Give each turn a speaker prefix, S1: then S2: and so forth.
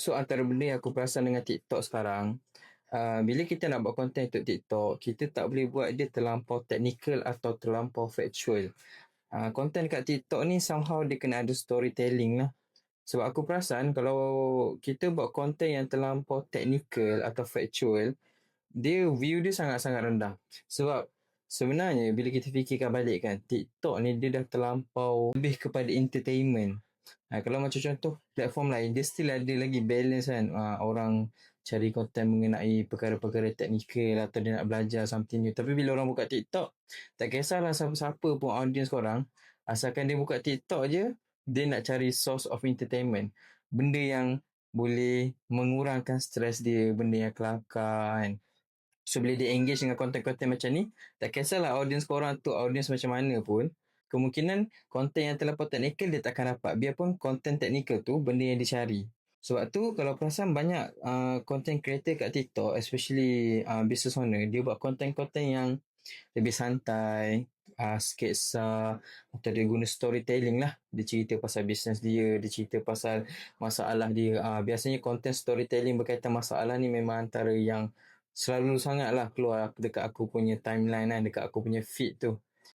S1: So antara benda yang aku perasan dengan TikTok sekarang, bila kita nak buat konten untuk TikTok, kita tak boleh buat dia terlampau technical atau terlampau factual. Konten kat TikTok ni somehow dia kena ada storytelling lah. Sebab aku perasan kalau kita buat konten yang terlampau technical atau factual, view dia sangat-sangat rendah. Sebab sebenarnya bila kita fikirkan balik kan, TikTok ni dia dah terlampau lebih kepada entertainment. Kalau macam contoh platform lain, dia still ada lagi balance kan. Orang cari konten mengenai perkara-perkara teknikal atau dia nak belajar something new. Tapi bila orang buka TikTok, tak kisahlah siapa-siapa pun audience korang, asalkan dia buka TikTok je, dia nak cari source of entertainment. Benda yang boleh mengurangkan stres dia, benda yang kelakar kan. So bila dia engage dengan konten-konten macam ni, tak kisahlah audience korang tu audience macam mana pun, kemungkinan konten yang terlampau teknikal dia takkan dapat. Biarpun konten teknikal tu benda yang dicari. Sebab tu kalau perasan banyak content creator kat TikTok, especially business owner, dia buat konten-konten yang lebih santai, sketsa, atau dia guna storytelling lah. Dia cerita pasal bisnes dia, dia cerita pasal masalah dia. Biasanya konten storytelling berkaitan masalah ni memang antara yang selalu sangat lah keluar dekat aku punya timeline kan, dekat aku punya feed tu.